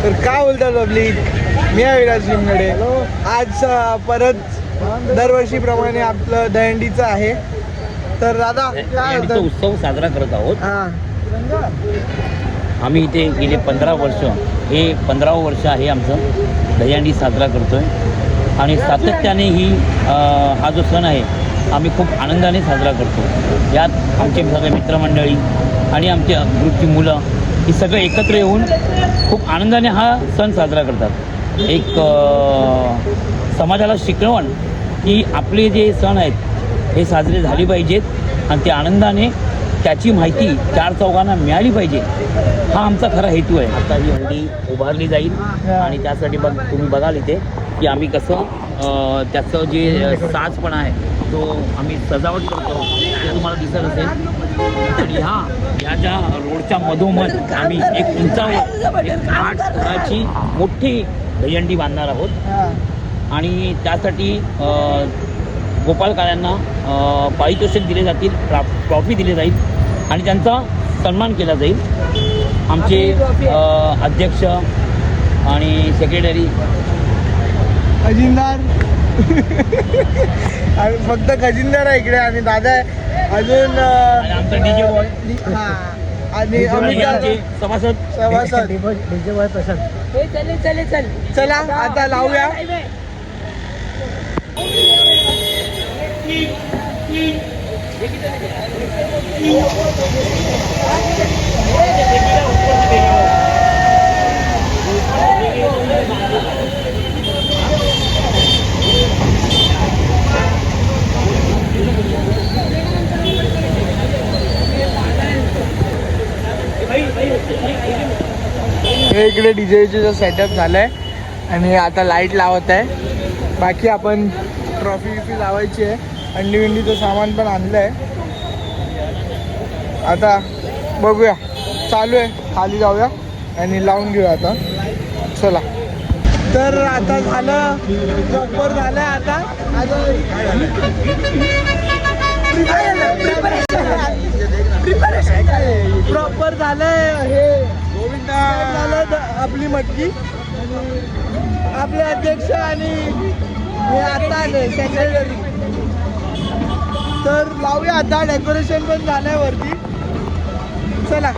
तर काय बोलतात पब्लिक, मी आहे विलास लिमगडे. आज परत दरवर्षीप्रमाणे आपलं दहीहंडीचं आहे. तर दादा काय दहीहंडीचा उत्सव साजरा करत आहोत. आम्ही इथे गेले 15 वर्ष, हे 15वं वर्ष आहे आमचं दहीहंडी साजरा करतोय आणि सातत्याने हा जो सण आहे आम्ही खूप आनंदाने साजरा करतो. यात आमचे सगळे मित्रमंडळी आणि आमच्या ग्रुपची मुलं ही सगळे एकत्र येऊन खूप आनंदाने हा सण साजरा करतात. एक समाजाला शिकवण की आपले जे सण आहेत हे साजरे झाले पाहिजेत आणि ते आनंदाने त्याची माहिती चार चौघांना मिळाली पाहिजे, हा आमचा खरा हेतू आहे. आता ही हंडी उभारली जाईल आणि त्यासाठी तुम्ही बघाल इथे की आम्ही कसं त्याचं जे साजपणा आहे तो आम्ही सजावट करतो ते तुम्हाला दिसत असेल. आणि ह्या ज्या रोडच्या मधोमध आम्ही एक उंचावर 8 फुटाची मोठी दहीहंडी बांधणार आहोत आणि त्यासाठी गोपालकारांना पारितोषिक दिले जातील, ट्रॉफी दिली जाईल आणि त्यांचा सन्मान केला जाईल. आमचे अध्यक्ष आणि सेक्रेटरी खजिनदार फक्त खजिनदार आहे इकडे आणि दादा अजून आमचा डीजे बॉय आणि आमचे सभासद डीजे बॉय प्रशांत. चला आता लावूया. हे इकडे डीजेचं सेटअप झालंय आणि आता लाईट लावत आहे. बाकी आपण ट्रॉफी लावायची आहे. अंडी विंडीचं सामान पण आणलं आहे. आता बघूया, चालू आहे, खाली जाऊया आणि लावून घेऊया आता. चला. तर आता झालं, प्रॉपर झालं आता. प्रॉपर झालंय हे झालं आपली मटकी. आपले अध्यक्ष आणि हे आता आले सेक्रेटरी. तर लावूया आता. डेकोरेशन पण झालंय वरती. चला.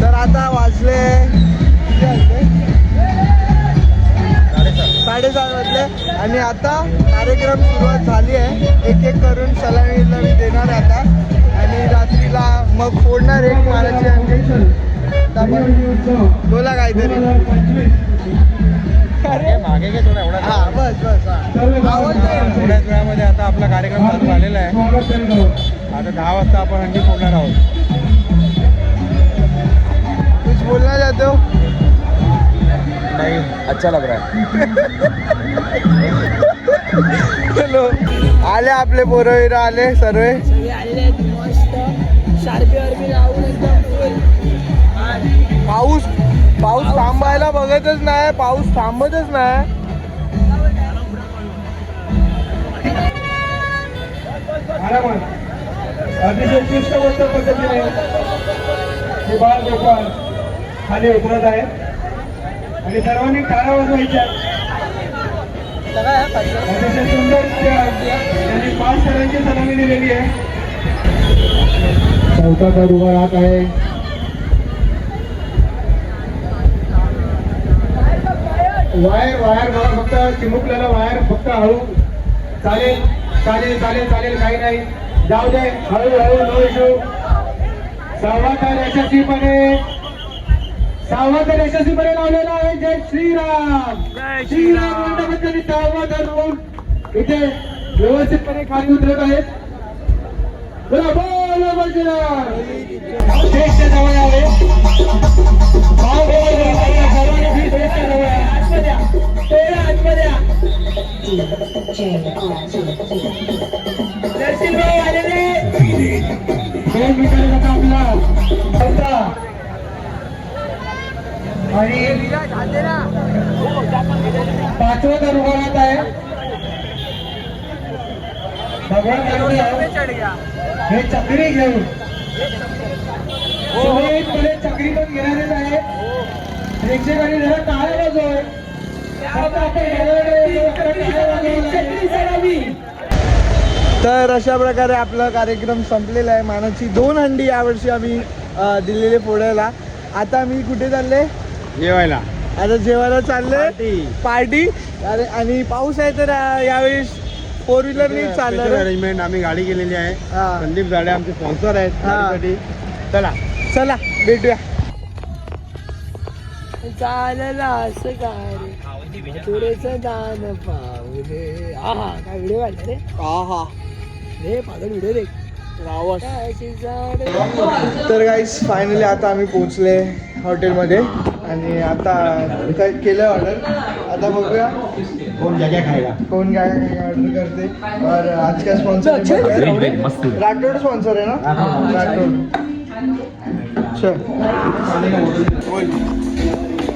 तर आता वाजले 7:30 वाजले आणि आता कार्यक्रम सुरुवात झाली आहे. एक एक करून सलामीला मी देणार आता आणि रात्रीला मग फोडणार एक मारायची अंडी. बोला काहीतरी. मागे घे थोडा एवढा. हा बस थोड्याच वेळामध्ये आता आपला कार्यक्रम चालू झालेला आहे. आता 10 वाजता आपण हंडी फोडणार आहोत. कुछ बोलना चाहते हो? नाही, अच्छा लग रहा है. हॅलो. आले आपले पोरं आले सर्व पाऊस थांबायला बघतच नाही. पाऊस थांबतच नाही. अतिशय शिस्तबद्ध पद्धतीने हे बाळ गोपाळ खाली उतरत आहेत आणि सर्वांनी टाळ्या वाजवायच्या. अतिशय सुंदर त्यांनी 5 सरांची सलामी दिलेली आहे. चौथा तर उभा राहत आहे. वायर मला फक्त चिमुकलेला वायर फक्त हळू चालेल चालेल चालेल चालेल काही नाही. जाऊ दे, हळूहळू नो इशू. संवाद यशस्वीपणे लावलेला आहे. जय श्रीराम. श्रीराम मंडपातील संवाद धरून इथे व्यवस्थितपणे खाली उतरत आहेत. बोला बोला बजरंग. श्रेष्ठ जवळ आहे. भाऊ सर्वांनी भी श्रेष्ठ जवळ आहे. दर्शन भाऊ आलेले 2 मीटर आपला आणि 5वं दरबारात आहे. भगवान हे चक्री घेऊन सुरळीतपणे चक्री पण घेणारच आहे. प्रेक्षकांनी जरा टाळ्या वाजवाव्या. तर अशा प्रकारे आपला कार्यक्रम संपलेला आहे. मानाची 2 हंडी यावर्षी आम्ही दिलेले फोडायला. आता आम्ही कुठे चालले? जेवायला. आता जेवायला चालले. पार्टी. अरे आणि पाऊस आहे तर यावेळी 4 व्हीलरने चालणार. अरेंजमेंट आम्ही गाडी केलेली आहे. हा. संदीप झाडे आमचे स्पॉन्सर आहेत हा. गाडीसाठी. चला चला भेटूया. चालला असं काय तुरेचं दान पाहू दे. आहा काय व्हिडिओ काढला रे. आहा रे पागल व्हिडिओ रे. तर गाईस फायनली आता आम्ही पोहोचले हॉटेलमध्ये आणि आता काय केलं ऑर्डर. आता बघूया कोण जाग्या खायला. कोण काय ऑर्डर करते. और आज का स्पॉन्सर मस्त. राठोड स्पॉन्सर आहे ना. राठोड. चल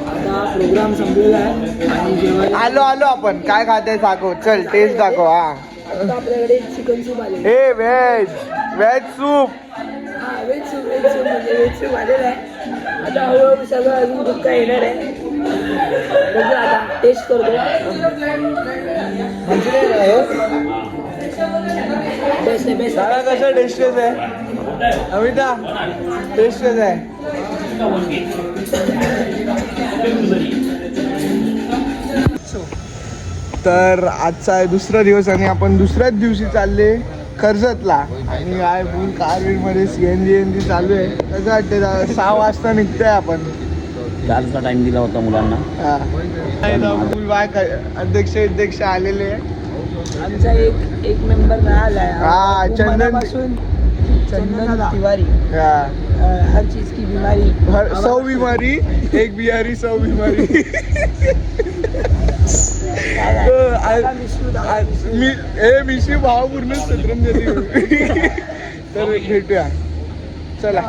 आता प्रोग्राम संपलेला आहे आणि जेव्हा आलो आपण. काय खाते दाखव. चल टेस्ट दाखव. हा आता आपल्याकडे चिकन सूप आले. हे व्हेज सूप. हा व्हेज सूप म्हणजे व्हेज सूप आलेलं आहे. आता हळूहळू सगळं अजून खूप काय येणार आहे. बघूया आता टेस्ट करतो. बेस्ट आहे बेस्ट. सारा कसं टेस्टेस आहे अमिता. टेस्टेस आहे. तर आजचा आहे 2रा दिवस आणि आपण 2ऱ्याच दिवशी चालले कर्जतला. आणि काय फुल कारवीरमध्ये CNG चालू आहे. कसं वाटते 6 वाजता निघतोय आपण. 4चा टाइम दिला होता मुलांना. फुल बाय अध्यक्ष आलेले आहे. आमचा एक मेंबर राहिलाय. हा, चंदन तिवारी. हा. हर चीज की बीमारी. 100 बीमारी एक बिहारी 100 बीमारी. मिशी भाव पूर्ण श्रद्धांजली. तर भेटूया. चला.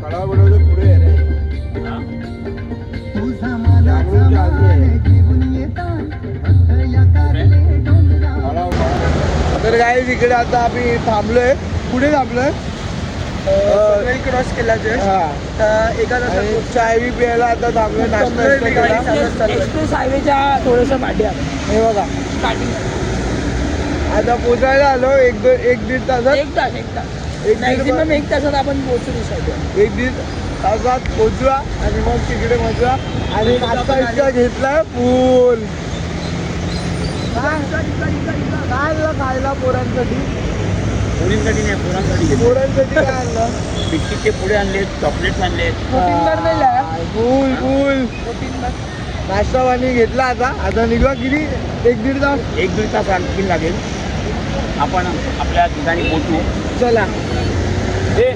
खडा बनवतो पुढे रे. तर काय इकडे आता आम्ही थांबलोय. कुठे थांबलोय? क्रॉस केला एका चाय बी प्यायला आता थांबलोय. नाश्ता एक्सप्रेस हायवेच्या थोडंसं मांड्या. हे बघा स्टार्टिंग आता पोचायला आलो. 1-1.5 तासात. एक तास मॅक्झिमम 1 तासात आपण पोहोचू शकतो. 1-1.5 तासात पोचवा आणि मग तिकडे मजा. आणि नाश्ता इतका घेतला फुल. काय खायला पोरांसाठी? मुलींसाठी नाही, पोरांसाठी. पोरांसाठी काय आणलं? बिस्किटचे पुढे आणलेत, चॉकलेट्स आणलेत. फुल नाश्ता पाणी घेतला. आता निघा किती? 1-1.5 तास. 1-1.5 तास आणखी लागेल. आपण आपल्या ठिकाणी पोहोचू. चला. हे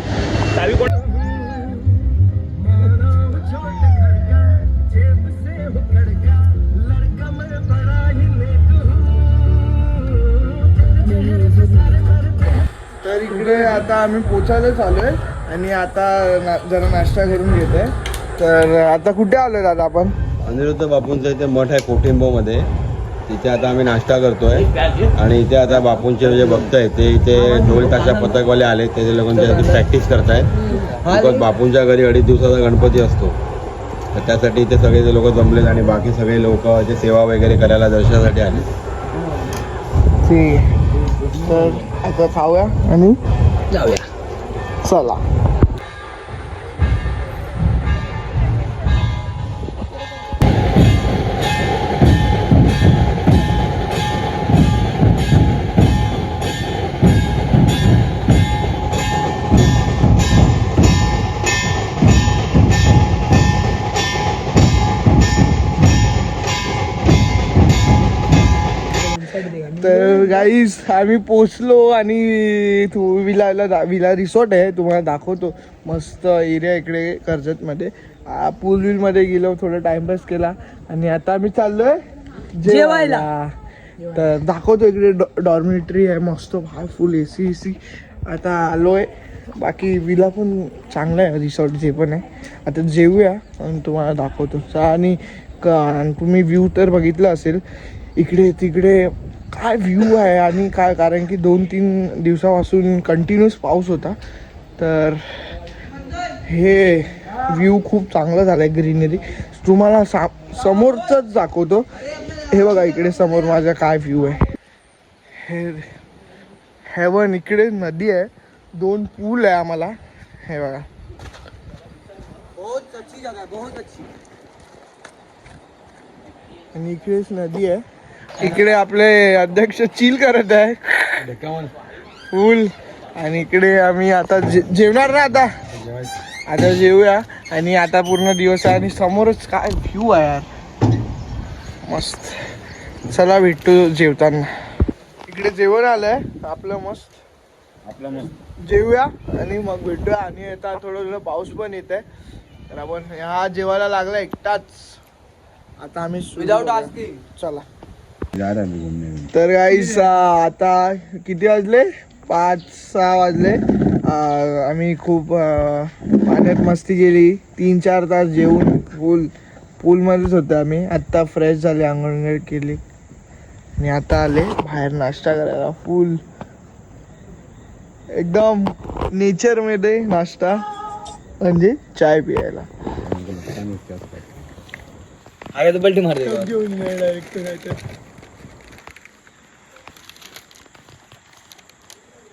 चावी कोण? तर इकडे आता आम्ही पोचायलाच आलोय आणि आता जरा नाश्ता करून घेतोय. तर आता कुठे आलोय दादा आपण? अनिरुद्ध बापूंचं इथे मठ आहे कोठिंबोमध्ये. तिथे आता आम्ही नाश्ता करतोय. आणि इथे आता बापूंचे जे भक्त आहेत ते इथे ढोल ताशा पथकवाले आले. त्याचे लोकांची प्रॅक्टिस करतायत. बिकॉज बापूंच्या घरी 2.5 दिवसाचा गणपती असतो. तर त्यासाठी इथे सगळे लोक जमलेत आणि बाकी सगळे लोक जे सेवा वगैरे करायला दर्शनासाठी आले. ठीक आहे. तर आता खाऊया आणि जाऊया. चला. गाईस आम्ही पोचलो आणि विला रिसॉर्ट आहे, तुम्हाला दाखवतो. मस्त एरिया इकडे कर्जतमध्ये. पूल मध्ये गेलो, थोडा टाइमपास केला आणि आता आम्ही चाललोय जेवायला. तर दाखवतो इकडे डॉर्मेटरी आहे मस्त, फुल AC. आता आलोय. बाकी विला पण चांगला आहे, रिसॉर्ट जे पण आहे. आता जेवूया आणि तुम्हाला दाखवतो. आणि तुम्ही व्ह्यू तर बघितला असेल, इकडे तिकडे काय व्ह्यू आहे. आणि काय, कारण की 2-3 दिवसापासून कंटिन्यूस पाऊस होता, तर हे व्ह्यू खूप चांगला झाला आहे. ग्रीनरी तुम्हाला समोरच दाखवतो. हे बघा इकडे समोर माझ्या काय व्ह्यू आहे. हे हेवन, इकडे नदी आहे, 2 पूल आहे आम्हाला. हे बघा, बहुत अच्छी जगह आहे, बहुत अच्छी. आणि इकडेच नदी आहे. इकडे आपले अध्यक्ष चिल करत आहे फुल. आणि इकडे आम्ही आता जेवणार ना, आता जेवूया. आणि आता पूर्ण दिवस आहे आणि समोरच काय व्ह्यू आहे यार, मस्त. चला भेटतो जेवताना. इकडे जेवण आलंय आपलं मस्त, जेवूया आणि मग भेटूया. आणि आता थोडं पाऊस पण येत आहे, तर आपण हा जेवायला लागला एकटाच. आता आम्ही विदाउट आस्किंग चला. तर गाईस आता किती वाजले, 5-6 वाजले. आम्ही खूप पाण्यात मस्ती केली, 3-4 तास जेवून पूलमध्येच होतो आम्ही. आत्ता फ्रेश झाले, आंघोळ केली आणि आता आले बाहेर नाश्ता करायला. फुल एकदम नेचरमध्ये नाश्ता, म्हणजे चाय पियायला. घेऊन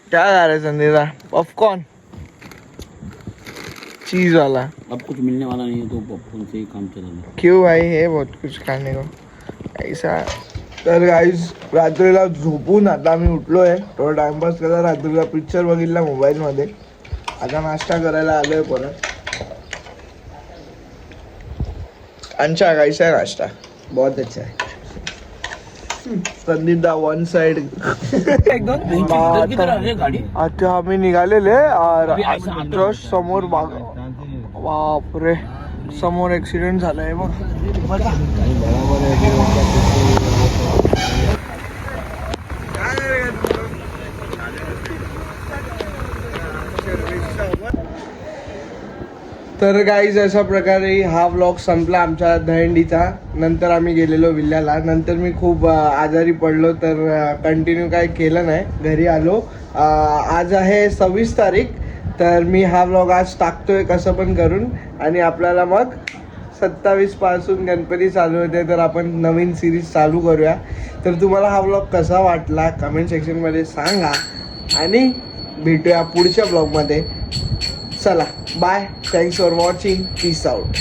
क्या जा रहा है संदेशा? पॉपकॉर्न चीज वाला. अब कुछ मिलने वाला नहीं है तो पॉपकॉर्न से ही काम चला. क्यों भाई, है बहुत कुछ खाने को ऐसा. तर गाईज रात्रीला झोपून आता आम्ही उठलोय, थोडा टाइमपास केला, रात्रीला पिक्चर बघितला मोबाईलमध्ये. आता नाश्ता करायला आलोय परत. अच्छा कैसा है नाश्ता? बहुत अच्छा है. संदीप दा वन साइड. आता आम्ही निघालेले जस्ट समोर बापरे, समोर ऍक्सिडेंट झालाय बघ. तर गाईज अशा प्रकारे हा व्लॉग संपला आमच्या दहीहंडीचा. नंतर आम्ही गेलेलो विल्ल्याला. नंतर मी खूप आजारी पडलो, तर कंटिन्यू काय केलं नाही, घरी आलो. आज आहे 26 तारीख, तर मी हा व्लॉग आज टाकतोय कसं पण करून. आणि आपल्याला मग 27 पासून गणपती चालू होते, तर आपण नवीन सिरीज चालू करूया. तर तुम्हाला हा व्लॉग कसा वाटला कमेंट सेक्शनमध्ये सांगा आणि भेटूया पुढच्या व्लॉगमध्ये. चला bye, thanks for watching, peace out.